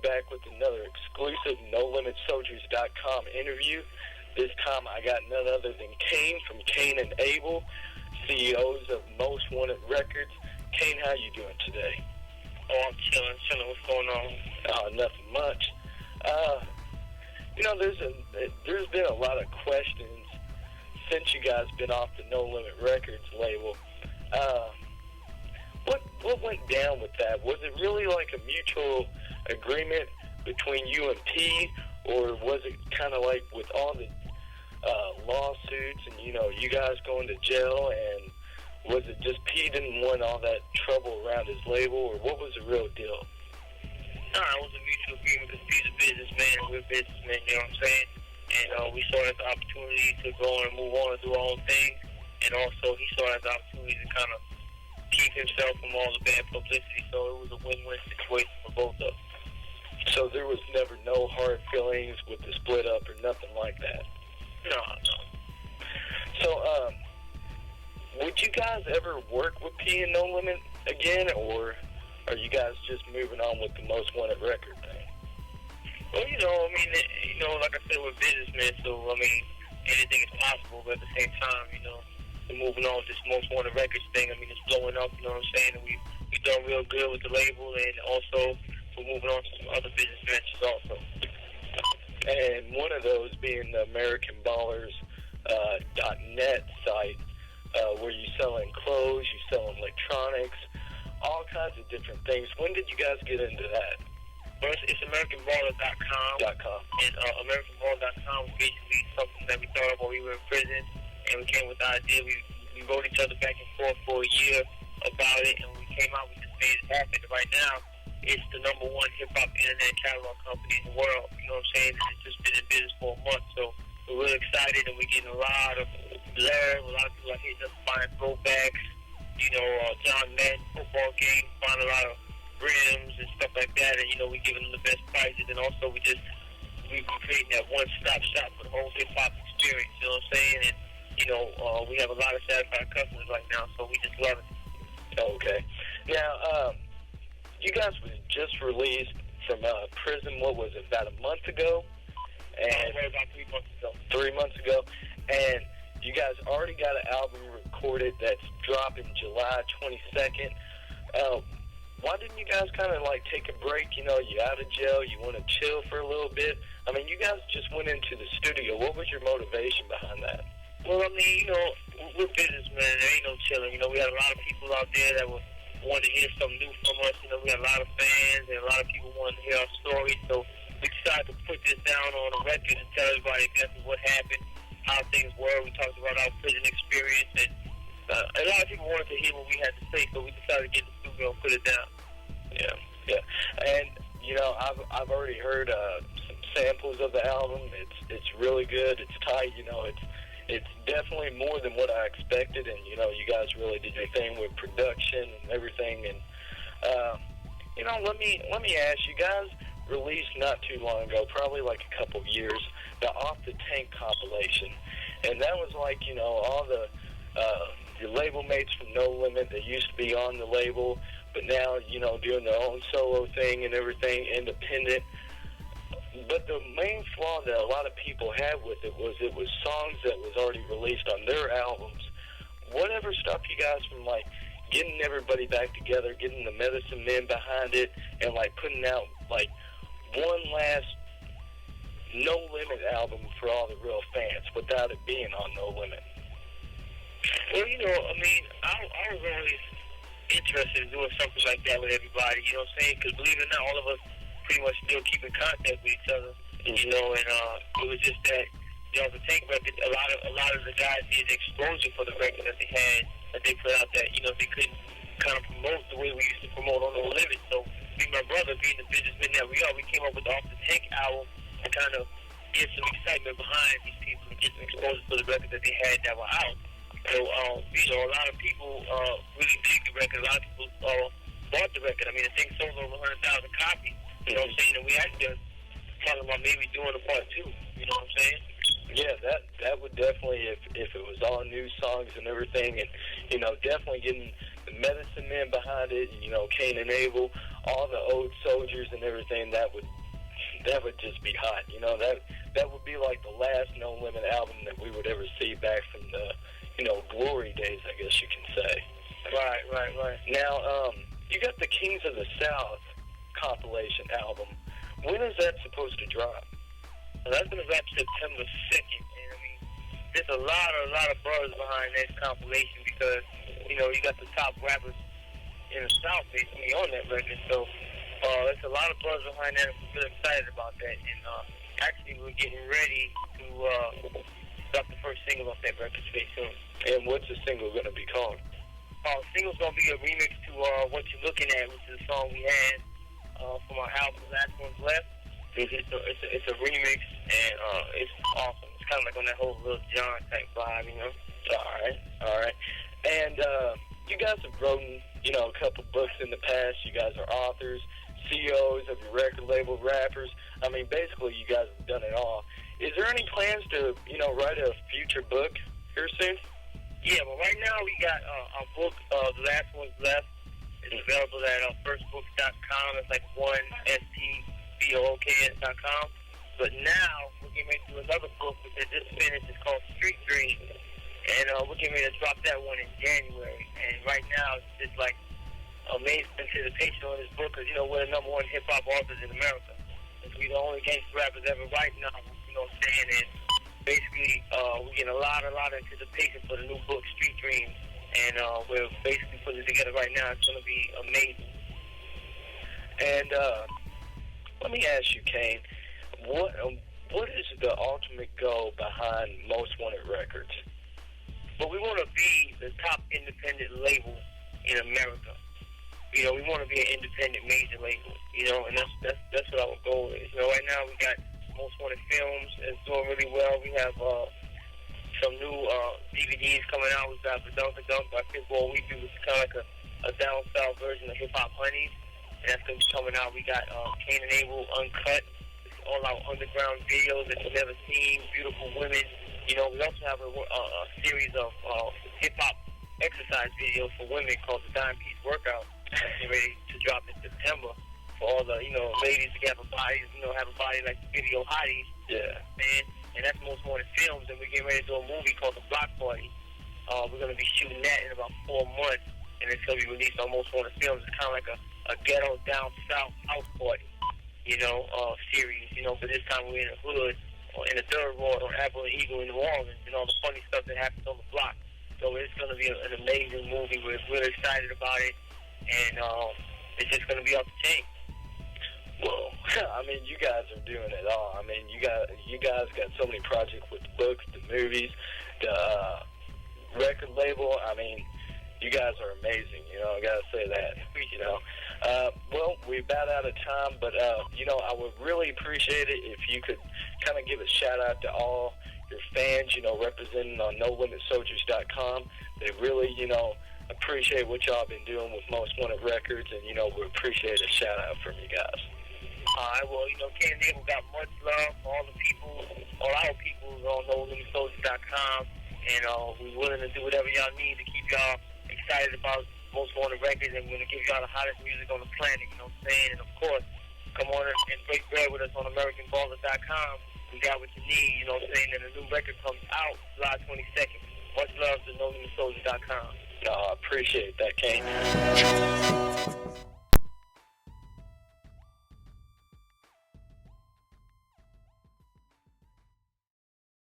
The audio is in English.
back with another exclusive NoLimitSoldiers.com interview. This time I got none other than Kane from Kane and Abel, CEOs of Most Wanted Records. Kane, how you doing today? Oh, I'm chilling. What's going on? Nothing much. There's been a lot of questions since you guys been off the No Limit Records label. What went down with that? Was it really like a mutual agreement between you and P, or was it kind of like with all the lawsuits and you guys going to jail, and was it just P didn't want all that trouble around his label, or what was the real deal? Nah, it was a mutual agreement because P's a businessman and we're businessmen, you know what I'm saying? And we saw it as an opportunity to go and move on and do our own thing, and also he saw it as an opportunity to kind of keep himself from all the bad publicity, so it was a win-win situation for both of us. So there was never no hard feelings with the split up or nothing like that? No. So, would you guys ever work with P and No Limit again, or are you guys just moving on with the Most Wanted record thing? Well, like I said, we're businessmen, so, anything is possible, but at the same time, we're moving on with this Most Wanted Records thing. It's blowing up, you know what I'm saying, and we've done real good with the label, and also we're moving on to some other business ventures also. And one of those being the AmericanBallers.net site, where you're selling clothes, you're selling electronics, all kinds of different things. When did you guys get into that? Well, it's AmericanBallers.com. And AmericanBallers.com was basically something that we thought of while we were in prison, and we came with the idea. We wrote each other back and forth for a year about it, and we came out, we just made it happen. Right now, it's the #1 hip-hop internet catalog company in the world, you know what I'm saying? It's just been in business for a month, so we're really excited, and we're getting a lot of letters. A lot of people are hitting us buying throwbacks, John Madden football game, buying a lot of rims and stuff like that, and, we're giving them the best prices, and also we're creating that one-stop shop for the whole hip-hop experience, you know what I'm saying? And, we have a lot of satisfied customers right now, so we just love it. Okay. Now, you guys was just released from prison, what was it, about a month ago? And about 3 months ago. 3 months ago. And you guys already got an album recorded that's dropping July 22nd. Why didn't you guys kind of take a break? You're out of jail, you want to chill for a little bit. You guys just went into the studio. What was your motivation behind that? Well, we're businessmen. There ain't no chilling. We had a lot of people out there that wanted to hear something new from us. We had a lot of fans, and a lot of people wanted to hear our story. So we decided to put this down on a record and tell everybody exactly what happened, how things were. We talked about our prison experience, and a lot of people wanted to hear what we had to say, so we decided to get in the studio and put it down. Yeah. And, I've already heard some samples of the album. It's really good. It's tight. It's definitely more than what I expected, and, you guys really did your thing with production and everything. And, let me ask, you guys released not too long ago, probably like a couple of years, the Off the Tank compilation. And that was like, all the your label mates from No Limit that used to be on the label, but now, doing their own solo thing and everything, independent. But the main flaw that a lot of people had with it was songs that was already released on their albums. Whatever stopped you guys from, getting everybody back together, getting the Medicine Men behind it, and, putting out, one last No Limit album for all the real fans without it being on No Limit? Well, I was always interested in doing something like that with everybody, you know what I'm saying? Because believe it or not, all of us pretty much still keep in contact with each other, and it was just that, the Tank record, a lot of the guys needed exposure for the record that they had, that they put out that, they couldn't kind of promote the way we used to promote on No Limit. So me and my brother, being the businessmen that we are, we came up with the Off the Tank album to kind of get some excitement behind these people and get some exposure for the record that they had that were out. So, a lot of people really dig the record. A lot of people bought the record. The thing sold over 100,000 copies. You know what I'm saying? And we actually talking about maybe doing a part 2. You know what I'm saying? Yeah, that would definitely, if it was all new songs and everything, and definitely getting the Medicine Men behind it, Kane and Abel, all the old soldiers and everything, that would just be hot. You know, that would be like the last No Limit album that we would ever see back from the, you know, glory days, I guess you can say. Right. Now, you got the Kings of the South compilation album. When is that supposed to drop? Well, that's going to drop September 2nd, and I mean, there's a lot of buzz behind that compilation because, you know, you got the top rappers in the South basically on that record, so there's a lot of buzz behind that. I'm really excited about that, and actually we're getting ready to drop the first single off that record pretty soon. And what's the single going to be called? The single's going to be a remix to What You're Looking At, which is a song we had from our album Last One's Left. It's a remix, and it's awesome. It's kind of like on that whole Lil Jon type vibe, you know? All right. And you guys have written, you know, a couple books in the past. You guys are authors, CEOs of your record label, rappers. I mean, basically, you guys have done it all. Is there any plans to, you know, write a future book here soon? Yeah, well, right now we got our book, The Last One's Left. It's available at firstbooks.com. It's like STBOOKS.com. But now we're getting ready to do another book which I just finished. It's called Street Dreams. And we're getting ready to drop that one in January. And right now it's just like amazing anticipation on this book because, you know, we're the #1 hip-hop authors in America. And we're the only gangster rappers ever writing novels, you know what I'm saying? And basically, we're getting a lot of anticipation for the new book, Street Dreams. And we're basically putting it together right now. It's going to be amazing. And let me ask you, Kane, what is the ultimate goal behind Most Wanted Records? But we want to be the top independent label in America. You know, we want to be an independent major label. You know, and that's what our goal is. You know, right now we got Most Wanted Films. It's doing really well. We have some new DVDs coming out. We've got the Dunker Dunk by Pitbull Weekly, which is kind of like a down south version of Hip Hop Honeys. And that's going to be coming out. We got Kane Abel Uncut. It's all our underground videos that you've never seen. Beautiful women. You know, we also have a series of hip-hop exercise videos for women called the Dime Piece Workout. That's ready to drop in September for all the, you know, ladies to have a body, you know, have a body like the video hotties. Yeah. Man, and that's Most Wanted Films, and we're getting ready to do a movie called The Block Party. We're going to be shooting that in about 4 months, and it's going to be released on Most Wanted Films. It's kind of like a ghetto down south house party, you know, series, you know, but this time we're in the hood, or in the Third Ward, or Apple and Eagle in New Orleans, and all the funny stuff that happens on the block. So it's going to be an amazing movie. We're really excited about it, and it's just going to be off the chain. Well, I mean, you guys are doing it all. I mean, you guys got so many projects with the books, the movies, the record label. I mean, you guys are amazing. You know, I gotta say that. You know, well, we're about out of time, but you know, I would really appreciate it if you could kind of give a shout out to all your fans. You know, representing on NoLimitSoldiers.com. They really, you know, appreciate what y'all been doing with Most Wanted Records, and you know, we appreciate a shout out from you guys. All right, well, you know, Kane Abel got much love for all the people, all our people on NoLimitSoldiers.com, and we're willing to do whatever y'all need to keep y'all excited about Most Wanted Records, and we're going to give y'all the hottest music on the planet, you know what I'm saying? And of course, come on and break bread with us on AmericanBaller.com. We got what you need, you know what I'm saying? And the new record comes out July 22nd. Much love to NoLimitSoldiers.com. I appreciate that, Kane.